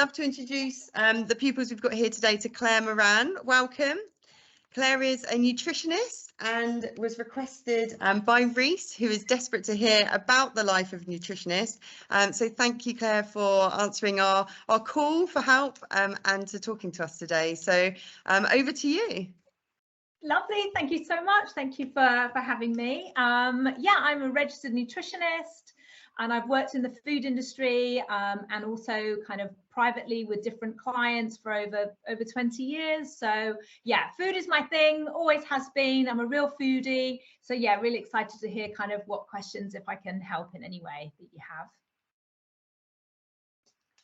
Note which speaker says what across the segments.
Speaker 1: love to introduce the pupils we've got here today to Clare Moran. Welcome. Clare is a nutritionist and was requested by Reese, who is desperate to hear about the life of a nutritionist. So thank you, Clare, for answering our call for help and to talking to us today. So over to you.
Speaker 2: Lovely. Thank you so much. Thank you for having me. Yeah, I'm a registered nutritionist and I've worked in the food industry and also kind of privately with different clients for over 20 years. So yeah, food is my thing, always has been. I'm a real foodie. So yeah, really excited to hear kind of what questions, if I can help in any way that you have.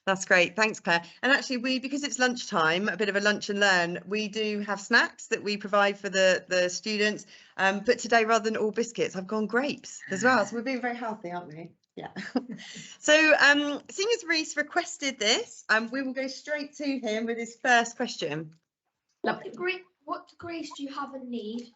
Speaker 1: That's great. Thanks, Clare. And actually, because it's lunchtime, a bit of a lunch and learn, we do have snacks that we provide for the students. But today, rather than all biscuits, I've gone grapes as well. So we're being very healthy, aren't we? Yeah. So seeing as Reese requested this, we will go straight to him with his first question.
Speaker 3: What degrees do you have and need?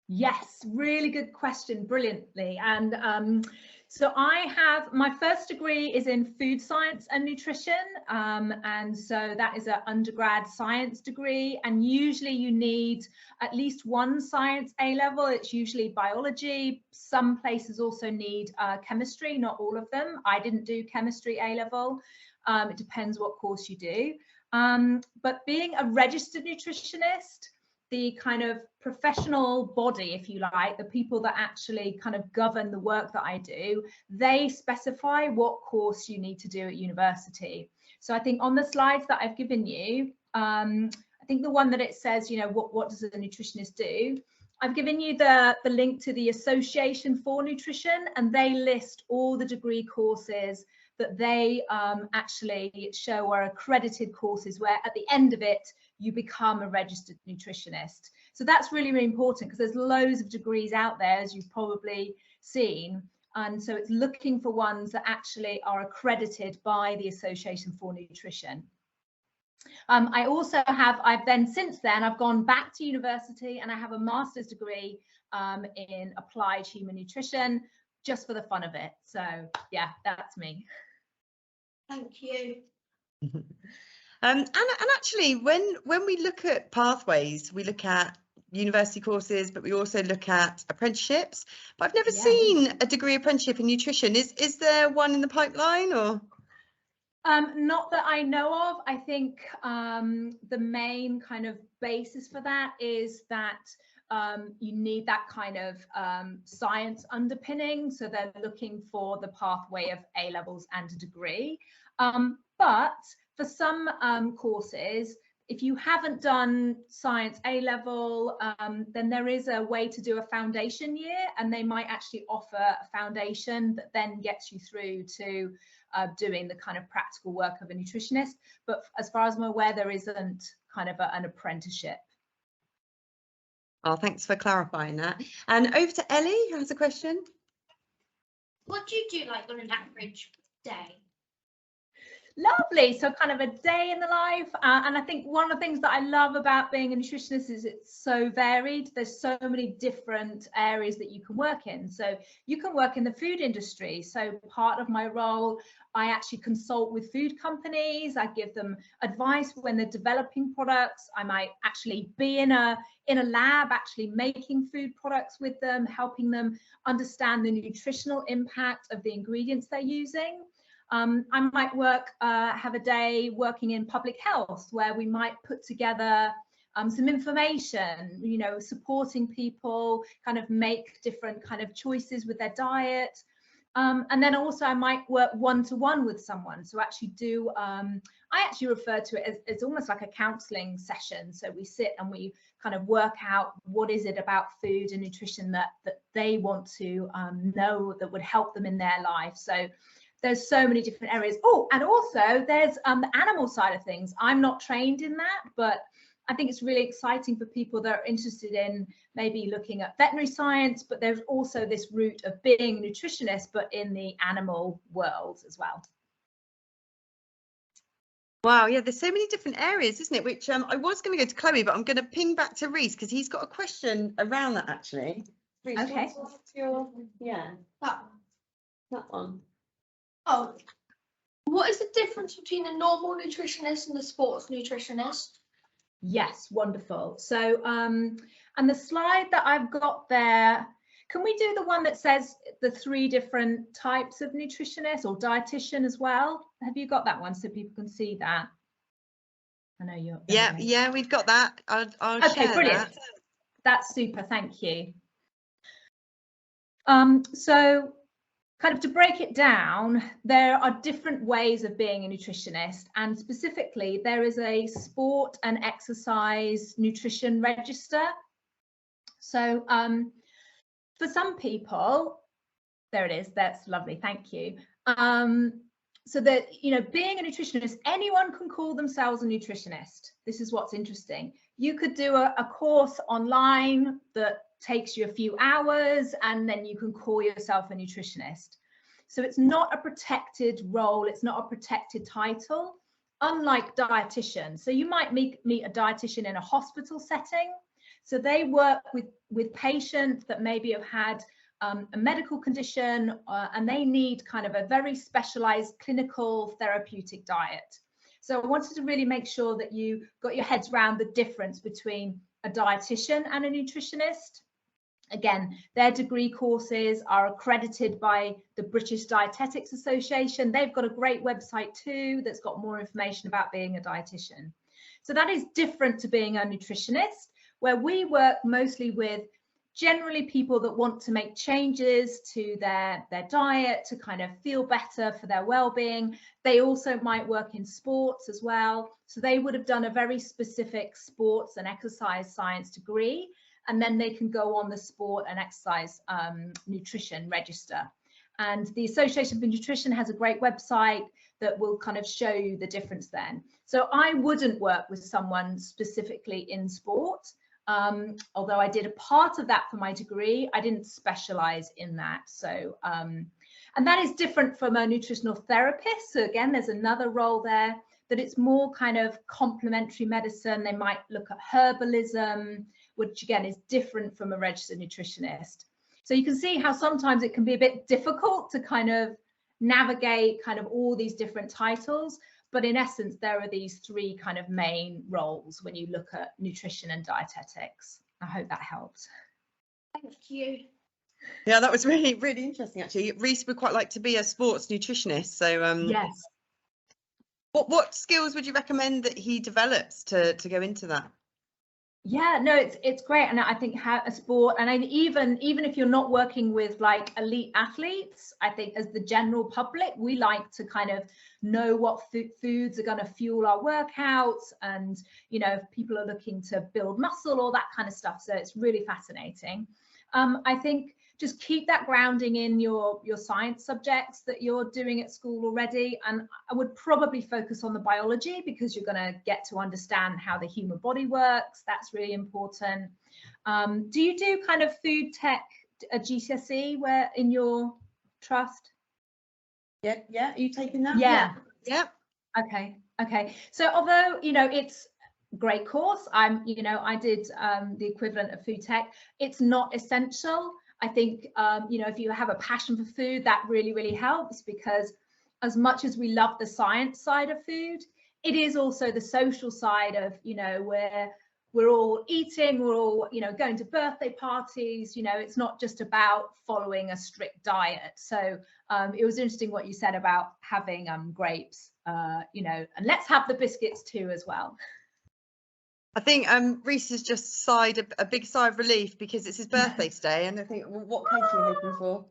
Speaker 2: Yes, really good question, brilliantly. And so I have, my first degree is in food science and nutrition. And so that is an undergrad science degree. And usually you need at least one science A-level. It's usually biology. Some places also need chemistry, not all of them. I didn't do chemistry A-level. It depends what course you do. But being a registered nutritionist, the kind of professional body, if you like, the people that actually kind of govern the work that I do, they specify what course you need to do at university. So I think on the slides that I've given you, I think the one that it says, you know, what does a nutritionist do? I've given you the link to the Association for Nutrition, and they list all the degree courses that they actually show are accredited courses where at the end of it, you become a registered nutritionist. So that's really, really important because there's loads of degrees out there, as you've probably seen. And so it's looking for ones that actually are accredited by the Association for Nutrition. I also have, since then, I've gone back to university and I have a master's degree in applied human nutrition, just for the fun of it. So yeah, that's me.
Speaker 3: Thank you.
Speaker 1: And actually, when we look at pathways, we look at university courses, but we also look at apprenticeships. But I've never seen a degree apprenticeship in nutrition. Is there one in the pipeline, or?
Speaker 2: Not that I know of. I think the main kind of basis for that is that you need that kind of science underpinning. So they're looking for the pathway of A-levels and a degree. But for some courses, if you haven't done science A-level, then there is a way to do a foundation year, and they might actually offer a foundation that then gets you through to doing the kind of practical work of a nutritionist. But as far as I'm aware, there isn't kind of an apprenticeship.
Speaker 1: Oh, thanks for clarifying that. And over to Ellie, who has a question.
Speaker 3: What do you do like on an average day?
Speaker 2: Lovely. So kind of a day in the life. And I think one of the things that I love about being a nutritionist is it's so varied. There's so many different areas that you can work in. So you can work in the food industry. So part of my role, I actually consult with food companies. I give them advice when they're developing products. I might actually be in a lab actually making food products with them, helping them understand the nutritional impact of the ingredients they're using. I might have a day working in public health where we might put together some information, you know, supporting people kind of make different kind of choices with their diet. And then also I might work one-to-one with someone. So actually do, I actually refer to it as almost like a counselling session. So we sit and we kind of work out what is it about food and nutrition that they want to know that would help them in their life. So there's so many different areas. Oh, and also there's the animal side of things. I'm not trained in that, but I think it's really exciting for people that are interested in maybe looking at veterinary science, but there's also this route of being a nutritionist, but in the animal world as well.
Speaker 1: Wow, yeah, there's so many different areas, isn't it? Which I was going to go to Chloe, but I'm going to ping back to Reese because he's got a question around that actually. Reese,
Speaker 2: okay.
Speaker 1: What's your, yeah,
Speaker 3: That
Speaker 1: that one.
Speaker 3: Oh, What is the difference between a normal nutritionist and a sports nutritionist?
Speaker 2: Yes, wonderful. So, and the slide that I've got there, can we do the one that says the 3 different types of nutritionist or dietitian as well? Have you got that one so people can see that? I know you're.
Speaker 1: Yeah, we've got that. I'll
Speaker 2: Okay,
Speaker 1: share
Speaker 2: brilliant.
Speaker 1: that.
Speaker 2: That's super, thank you. So kind of to break it down, there are different ways of being a nutritionist, and specifically there is a sport and exercise nutrition register. So for some people, there it is, that's lovely, thank you. So that, you know, being a nutritionist, anyone can call themselves a nutritionist. This is what's interesting. You could do a course online that takes you a few hours, and then you can call yourself a nutritionist. So it's not a protected role, it's not a protected title, unlike dietitian. So you might meet a dietitian in a hospital setting. So they work with patients that maybe have had a medical condition and they need kind of a very specialized clinical therapeutic diet. So I wanted to really make sure that you got your heads around the difference between a dietitian and a nutritionist. Again, their degree courses are accredited by the British Dietetics Association. They've got a great website too that's got more information about being a dietitian. So that is different to being a nutritionist, where we work mostly with generally people that want to make changes to their diet to kind of feel better for their well-being. They also might work in sports as well. So they would have done a very specific sports and exercise science degree, and then they can go on the sport and exercise nutrition register. And the Association for Nutrition has a great website that will kind of show you the difference then. So I wouldn't work with someone specifically in sport. Although I did a part of that for my degree, I didn't specialize in that. So, and that is different from a nutritional therapist. So again, there's another role there, that it's more kind of complementary medicine. They might look at herbalism, which again is different from a registered nutritionist. So you can see how sometimes it can be a bit difficult to kind of navigate kind of all these different titles. But in essence, there are these 3 kind of main roles when you look at nutrition and dietetics. I hope that helps.
Speaker 3: Thank you.
Speaker 1: Yeah, that was really, really interesting, actually. Reese would quite like to be a sports nutritionist. So
Speaker 2: Yes.
Speaker 1: What skills would you recommend that he develops to go into that?
Speaker 2: Yeah, no, it's great. And I think a sport, and even if you're not working with like elite athletes, I think as the general public, we like to kind of know what foods are going to fuel our workouts, and you know, if people are looking to build muscle, all that kind of stuff. So it's really fascinating. I think just keep that grounding in your science subjects that you're doing at school already. And I would probably focus on the biology, because you're going to get to understand how the human body works. That's really important. Do you do kind of food tech, a GCSE where in your trust?
Speaker 1: Yeah. Are you taking that?
Speaker 2: Yeah. Okay. So although, you know, it's a great course, I did the equivalent of food tech. It's not essential. I think, you know, if you have a passion for food, that really, really helps, because as much as we love the science side of food, it is also the social side of, you know, where we're all eating, we're all, you know, going to birthday parties, you know, it's not just about following a strict diet. So it was interesting what you said about having grapes, you know, and let's have the biscuits too as well.
Speaker 1: I think Reese has just sighed a big sigh of relief, because it's his birthday today, and I think, well, what cake are you hoping for?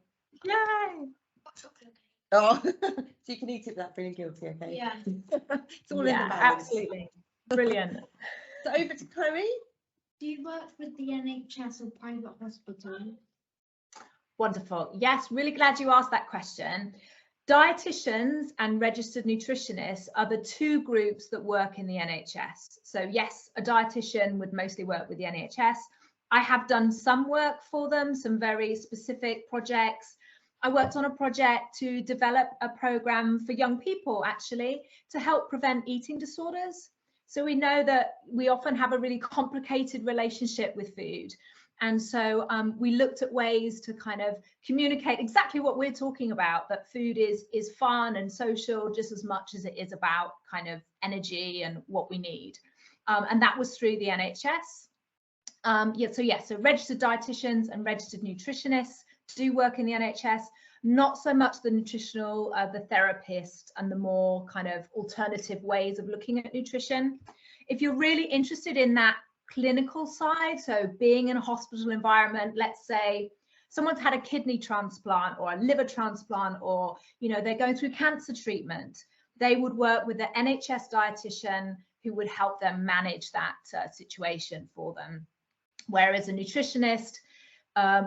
Speaker 2: Yay!
Speaker 1: Oh, so you can eat it without feeling guilty, okay?
Speaker 3: Yeah.
Speaker 1: It's all in the balance.
Speaker 2: Absolutely. Brilliant.
Speaker 1: So over to Chloe.
Speaker 3: Do you work with the NHS or private hospital?
Speaker 2: Wonderful. Yes, really glad you asked that question. Dietitians and registered nutritionists are the 2 groups that work in the NHS. So yes, a dietitian would mostly work with the NHS. I have done some work for them, some very specific projects. I worked on a project to develop a program for young people, actually, to help prevent eating disorders. So we know that we often have a really complicated relationship with food. And so we looked at ways to kind of communicate exactly what we're talking about, that food is fun and social just as much as it is about kind of energy and what we need. And that was through the NHS. So registered dietitians and registered nutritionists do work in the NHS, not so much the nutritional, the therapist and the more kind of alternative ways of looking at nutrition. If you're really interested in that clinical side, so being in a hospital environment, let's say someone's had a kidney transplant or a liver transplant, or they're going through cancer treatment, they would work with the NHS dietitian who would help them manage that situation for them. Whereas a nutritionist,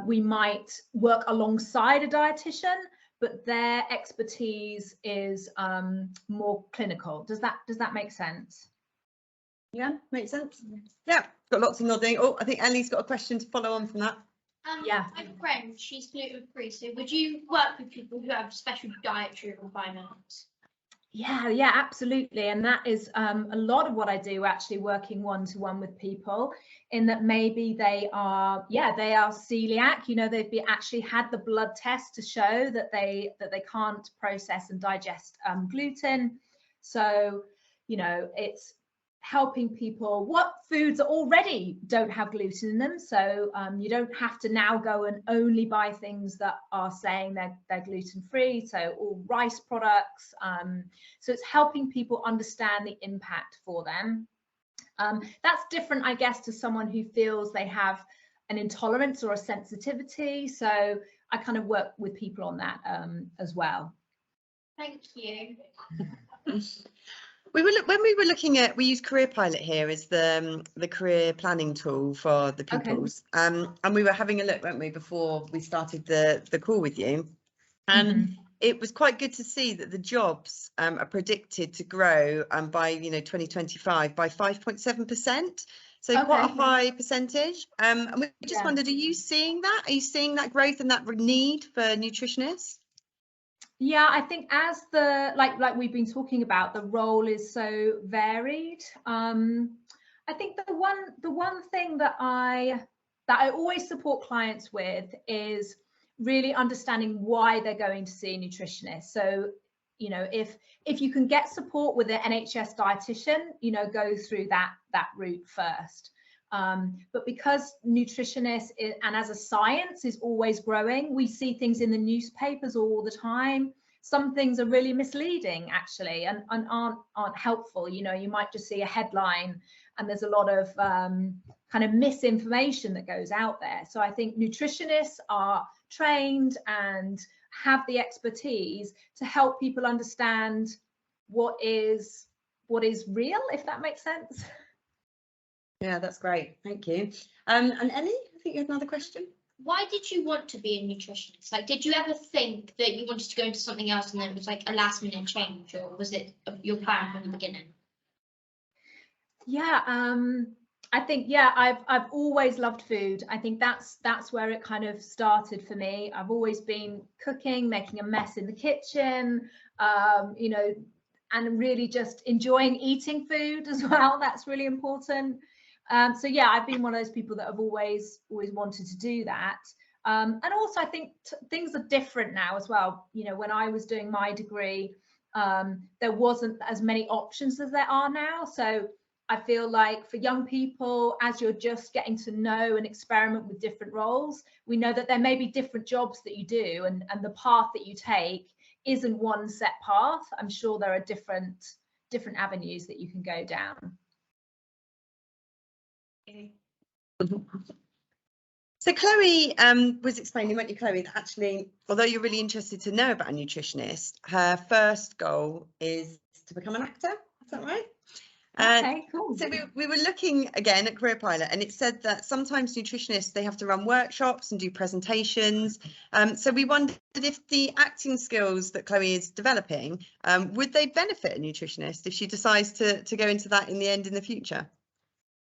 Speaker 2: we might work alongside a dietitian, but their expertise is more clinical. Does that make sense?
Speaker 1: Yeah, makes sense. Yeah, got lots of nodding. Oh, I think Ellie's got a question to follow on from that.
Speaker 3: Yeah. I have a friend, she's gluten-free, so would you work with people who have special dietary requirements?
Speaker 2: Yeah, absolutely. And that is a lot of what I do, actually, working one-to-one with people, in that maybe they are celiac, they've actually had the blood test to show that they can't process and digest gluten. So, it's helping people what foods already don't have gluten in them, so you don't have to now go and only buy things that are saying they're gluten-free, so all rice products. So it's helping people understand the impact for them. That's different, I guess, to someone who feels they have an intolerance or a sensitivity, so I kind of work with people on that as well.
Speaker 3: Thank you.
Speaker 1: When we were looking at, we use Career Pilot here as the career planning tool for the pupils. Okay. And we were having a look, weren't we, before we started the call with you. And it was quite good to see that the jobs are predicted to grow by 2025 by 5.7%. So quite a high percentage. And we just wondered, are you seeing that? Are you seeing that growth and that need for nutritionists?
Speaker 2: Yeah, I think as the like we've been talking about, the role is so varied. I think the one thing that I always support clients with is really understanding why they're going to see a nutritionist. So, if you can get support with an NHS dietitian, go through that route first. But because nutritionists and as a science is always growing, we see things in the newspapers all the time. Some things are really misleading, actually, and aren't helpful. You might just see a headline and there's a lot of kind of misinformation that goes out there. So I think nutritionists are trained and have the expertise to help people understand what is real, if that makes sense.
Speaker 1: Yeah, that's great. Thank you. And Ellie, I think you had another question.
Speaker 3: Why did you want to be a nutritionist? Like, did you ever think that you wanted to go into something else and then it was like a last minute change, or was it your plan from the beginning?
Speaker 2: Yeah, I think, I've always loved food. I think that's where it kind of started for me. I've always been cooking, making a mess in the kitchen, and really just enjoying eating food as well. That's really important. So yeah, I've been one of those people that have always wanted to do that. And also I think things are different now as well. When I was doing my degree, there wasn't as many options as there are now. So I feel like for young people, as you're just getting to know and experiment with different roles, we know that there may be different jobs that you do, and the path that you take isn't one set path. I'm sure there are different avenues that you can go down.
Speaker 1: So Chloe was explaining, weren't you, Chloe, that actually, although you're really interested to know about a nutritionist, her first goal is to become an actor. Is that right?
Speaker 2: Okay, cool.
Speaker 1: So we were looking again at Career Pilot, and it said that sometimes nutritionists, they have to run workshops and do presentations. So we wondered if the acting skills that Chloe is developing, would they benefit a nutritionist if she decides to go into that in the end in the future?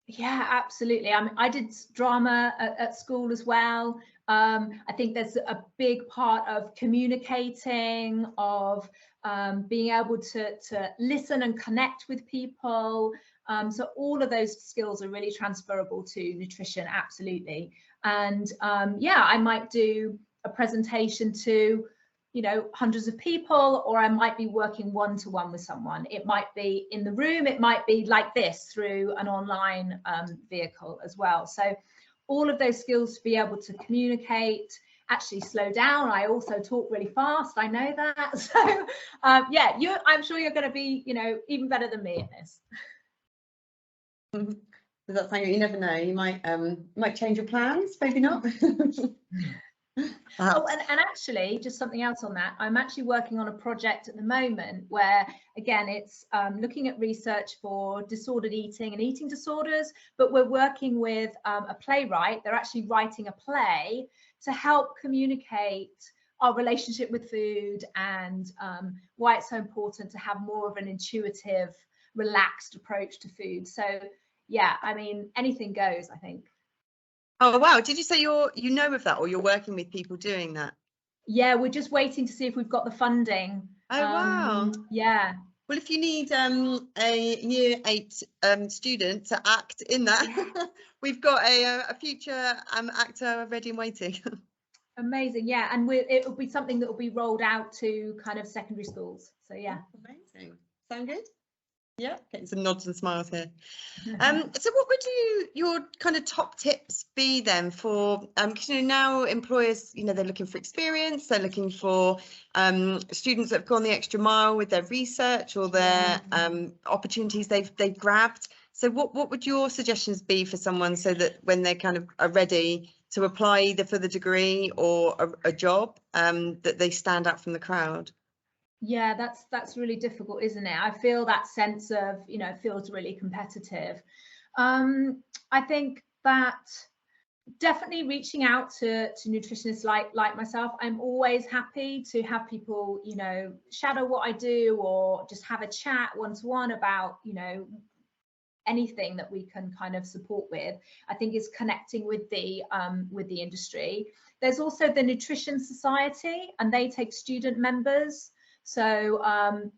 Speaker 2: Yeah, absolutely. I mean, I did drama at school as well. I think there's a big part of communicating, of being able to listen and connect with people, So all of those skills are really transferable to nutrition, absolutely. And yeah, I might do a presentation to, you know, hundreds of people, or I might be working one-to-one with someone. It might be in the room, it might be like this through an online vehicle as well. So all of those skills to be able to communicate, actually slow down. I also talk really fast, I know that. So yeah, I'm sure you're going to be, you know, even better than me at this.
Speaker 1: Does that sound good? You never know, you might change your plans, maybe not.
Speaker 2: Oh, and actually, just something else on that, I'm actually working on a project at the moment where, again, it's looking at research for disordered eating and eating disorders, but we're working with a playwright. They're actually writing a play to help communicate our relationship with food and why it's so important to have more of an intuitive, relaxed approach to food. So yeah, I mean, anything goes, I think.
Speaker 1: Oh wow, did you say you know of that, or you're working with people doing that?
Speaker 2: Yeah, we're just waiting to see if we've got the funding.
Speaker 1: Oh wow.
Speaker 2: Yeah.
Speaker 1: Well, if you need a year 8 student to act in that, yeah. We've got a future actor ready and waiting.
Speaker 2: Amazing, yeah, and it will be something that will be rolled out to kind of secondary schools. So yeah.
Speaker 1: Amazing. Sound good? Yeah, getting some nods and smiles here. So what would your kind of top tips be then for, because you know, now employers, you know, they're looking for experience, they're looking for students that have gone the extra mile with their research or their opportunities they've grabbed. So what would your suggestions be for someone so that when they kind of are ready to apply either for the degree or a job, that they stand out from the crowd?
Speaker 2: Yeah, that's really difficult, isn't it? I feel that sense of, you know, it feels really competitive. I think that definitely reaching out to nutritionists like myself. I'm always happy to have people, you know, shadow what I do or just have a chat one-to-one about, you know, anything that we can kind of support with. I think is connecting with the industry. There's also the Nutrition Society, and they take student members. So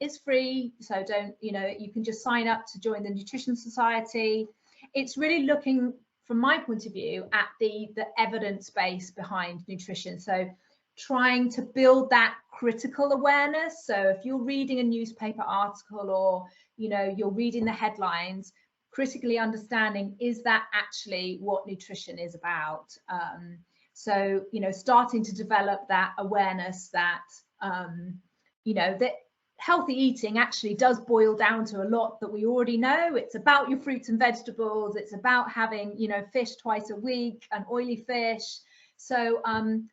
Speaker 2: it's free, so don't, you know, you can just sign up to join the Nutrition Society. It's really looking, from my point of view, at the evidence base behind nutrition. So trying to build that critical awareness. So if you're reading a newspaper article or, you know, you're reading the headlines, critically understanding, is that actually what nutrition is about? So, you know, starting to develop that awareness that, you know, that healthy eating actually does boil down to a lot that we already know. It's about your fruits and vegetables. It's about having, you know, fish twice a week and oily fish. So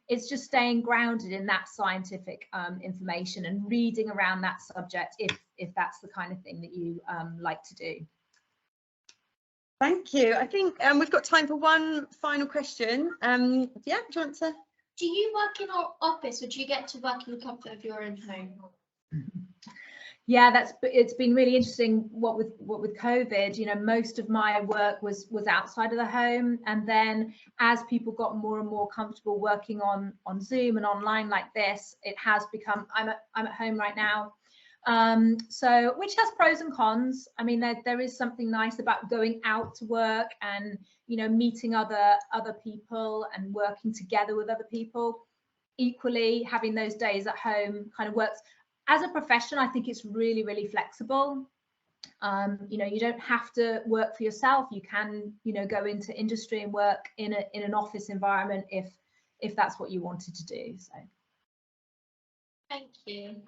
Speaker 2: it's just staying grounded in that scientific information and reading around that subject if that's the kind of thing that you like to do.
Speaker 1: Thank you. I think we've got time for one final question. Yeah, do you want to?
Speaker 3: Do you work in our office, or do you get to work in the comfort of your own home?
Speaker 2: Yeah, it's been really interesting. What with COVID, you know, most of my work was outside of the home, and then as people got more and more comfortable working on Zoom and online like this, it has become I'm at home right now. So which has pros and cons. I mean, there is something nice about going out to work and, you know, meeting other people and working together with other people. Equally, having those days at home kind of works. As a profession, I think it's really, really flexible. You know, you don't have to work for yourself. You can, you know, go into industry and work in an office environment if that's what you wanted to do. So
Speaker 3: thank you.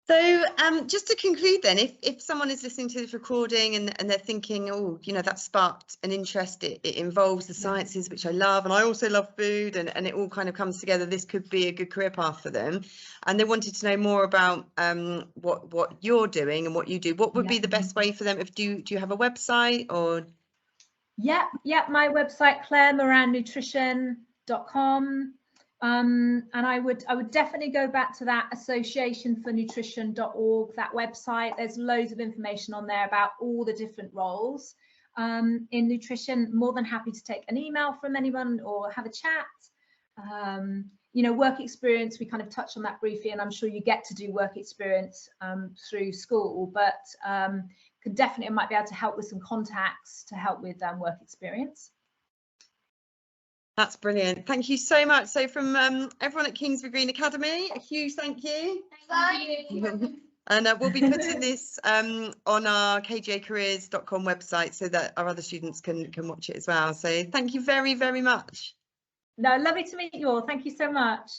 Speaker 1: So just to conclude then, if someone is listening to this recording and they're thinking, oh, you know, that sparked an interest, it involves the sciences, which I love, and I also love food, and it all kind of comes together, this could be a good career path for them, and they wanted to know more about what you're doing and what you do, what would be the best way for them? Do you have a website or?
Speaker 2: Yeah, my website, claremorannutrition.com. And I would definitely go back to that associationfornutrition.org, that website. There's loads of information on there about all the different roles in nutrition. More than happy to take an email from anyone or have a chat. You know, work experience, we kind of touched on that briefly, and I'm sure you get to do work experience through school, but definitely might be able to help with some contacts to help with work experience.
Speaker 1: That's brilliant. Thank you so much. So from everyone at Kingsbury Green Academy, a huge thank you.
Speaker 3: Thank you.
Speaker 1: And we'll be putting this on our kgacareers.com website so that our other students can watch it as well. So thank you very, very much.
Speaker 2: No, lovely to meet you all. Thank you so much.